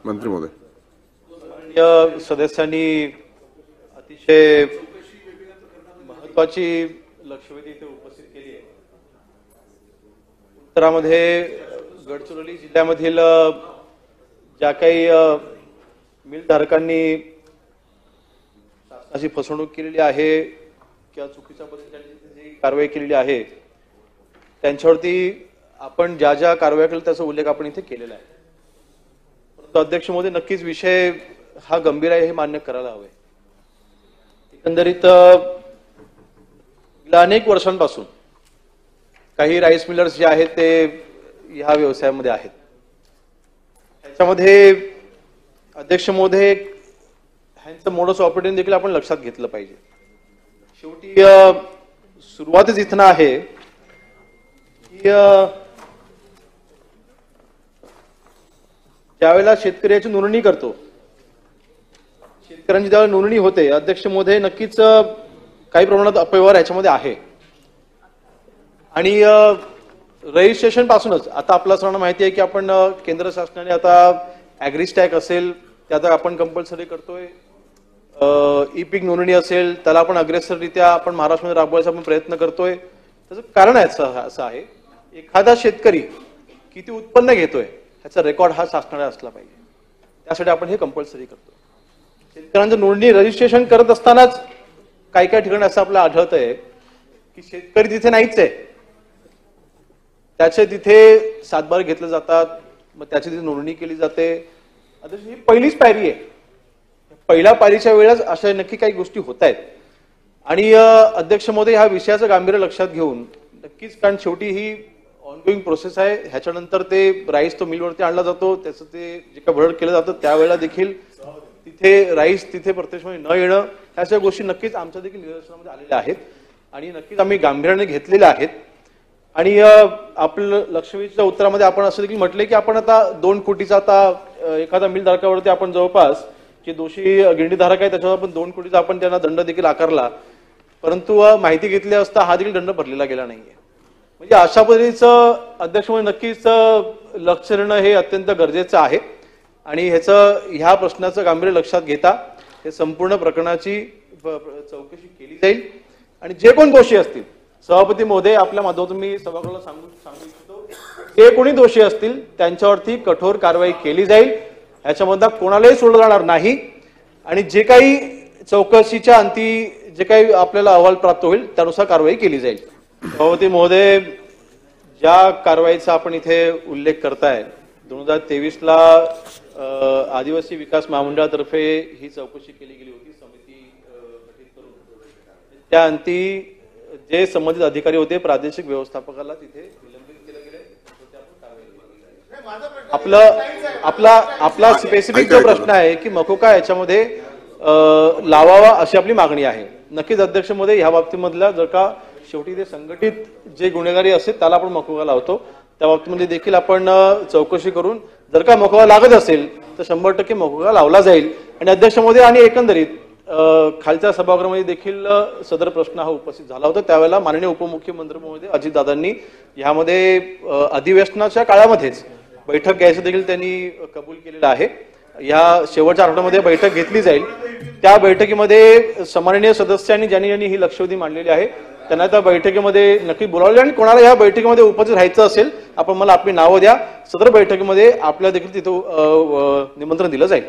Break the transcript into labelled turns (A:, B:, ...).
A: मंत्री महोदय,
B: माननीय सदस्यांनी अतिशय महत्वाची लक्षवेधी इथे उपस्थित केली आहे। उत्तरामध्ये गडचिरोली जिल्ह्यामधील ज्या काही मिलधारकांनी शासनाची फसवणूक केलेली आहे किंवा चुकीच्या पद्धतीने जी कारवाई केलेली आहे त्यांच्यावरती आपण ज्या ज्या कारवाई केल्या त्याचा उल्लेख आपण इथे केलेला आहे। परंतु अध्यक्ष महोदय, नक्कीच विषय हा गंभीर आहे हे मान्य करायला हवे। एकंदरीत गेल्या अनेक वर्षांपासून काही राईस मिलर्स जे आहेत ते ह्या व्यवसायामध्ये आहेत। त्याच्यामध्ये अध्यक्ष महोदय ह्यांचं मोडस ऑपरेटिंग देखील आपण लक्षात घेतलं पाहिजे। शेवटी सुरुवातच इथनं आहे की ज्यावेळेला शेतकऱ्याची नोंदणी करतो, शेतकऱ्यांची ज्यावेळेला नोंदणी होते, अध्यक्ष महोदय, नक्कीच काही प्रमाणात अपव्यवहार याच्यामध्ये आहे। आणि रजिस्ट्रेशन पासूनच आता आपल्या सर्वांना माहिती आहे की आपण केंद्र शासनाने आता ॲग्रीस्टॅक असेल त्यात आपण कंपल्सरी करतोय, ई पीक नोंदणी असेल त्याला आपण अग्रेसररित्या आपण महाराष्ट्रामध्ये राबवायचा आपण प्रयत्न करतोय। त्याचं कारण असं आहे, एखादा शेतकरी किती उत्पन्न घेतोय ह्याचा रेकॉर्ड हा शासनाला असला पाहिजे, त्यासाठी आपण हे कंपल्सरी करतो। शेतकऱ्यांचं नोंदणी रजिस्ट्रेशन करत असतानाच काही काही ठिकाणी असं आपल्याला आढळतंय की शेतकरी तिथे नाहीच आहे, त्याचे तिथे सातबार घेतले जातात, मग त्याची तिथे नोंदणी केली जाते। आता ही पहिलीच पायरी आहे, पहिल्या पायरीच्या वेळेस अशा नक्की काही गोष्टी होत आहेत। आणि अध्यक्ष महोदय, ह्या विषयाचं गांभीर्य लक्षात घेऊन नक्कीच, कारण शेवटी ही ऑनगोईंग प्रोसेस आहे, ह्याच्यानंतर ते राईस तो मिलवरती आणला जातो, त्याचं ते जे काही भरड केलं जातं त्यावेळेला देखील तिथे राईस तिथे प्रत्यक्षपणे न येणं, ह्या गोष्टी नक्कीच आमच्या देखील निदर्शनामध्ये आलेल्या आहेत आणि नक्कीच आम्ही गांभीर्याने घेतलेल्या आहेत। आणि आपलं लक्षवेधीच्या उत्तरामध्ये आपण असं देखील म्हटलंय की आपण आता 2 कोटीचा आता एखादा मिलधारकावरती आपण जवळपास जे दोषी गिरणीधारक आहे त्याच्यावर आपण 2 कोटीचा आपण त्यांना दंड देखील आकारला, परंतु माहिती घेतली असता हा देखील दंड भरलेला गेला नाहीये। म्हणजे अशा पद्धतीचं अध्यक्ष म्हणून नक्कीच लक्ष देणं हे अत्यंत गरजेचं आहे आणि ह्या प्रश्नाचं गांभीर्य लक्षात घेता हे संपूर्ण प्रकरणाची चौकशी केली जाईल आणि जे कोण दोषी असतील, सभापती महोदय, आपल्या माध्यमातून मी सभागृहाला सांगू इच्छितो, जे कोणी दोषी असतील त्यांच्यावरती कठोर कारवाई केली जाईल, ह्याच्यामध्ये कोणालाही सोडलं जाणार नाही आणि जे काही चौकशीच्या अंती जे काही आपल्याला अहवाल प्राप्त होईल त्यानुसार कारवाई केली जाईल। सभापती महोदय, ज्या कारवाईचा आपण इथे उल्लेख करताय, 2023 ला आदिवासी विकास महामंडळातर्फे ही चौकशी केली गेली होती, समिती गठीत करून त्या अंती जे संबंधित अधिकारी होते प्रादेशिक व्यवस्थापकाला तिथे निलंबित केलं गेलं, आपला स्पेसिफिक जो प्रश्न आहे की मकोका याच्यामध्ये लावावा अशी आपली मागणी आहे। नक्कीच अध्यक्ष महोदय, ह्या बाबतीमधला जर का शेवटी ते संघटित जे गुन्हेगारी असेल त्याला आपण मकोका लावतो, त्या बाबतीमध्ये देखील आपण चौकशी करून जर का मकोका लागत असेल तर 100% मकोका लावला जाईल। आणि अध्यक्ष महोदय, आणि एकंदरीत खालच्या सभागृहामध्ये देखील सदर प्रश्न हा उपस्थित झाला होता, त्यावेळेला माननीय उपमुख्यमंत्री महोदय अजितदादांनी ह्यामध्ये अधिवेशनाच्या काळामध्येच बैठक घ्यायचं देखील त्यांनी कबूल केलेलं आहे। या शेवटच्या आठवड्यामध्ये बैठक घेतली जाईल, त्या बैठकीमध्ये सन्माननीय सदस्यांनी ज्यांनी ही लक्षवेधी मांडलेली आहे त्यांना त्या बैठकीमध्ये नक्की बोलावले आणि कोणाला या बैठकीमध्ये उपस्थित राहायचं असेल आपण मला आपली नावं द्या, सदर बैठकीमध्ये आपल्याला देखील तिथं निमंत्रण दिलं जाईल।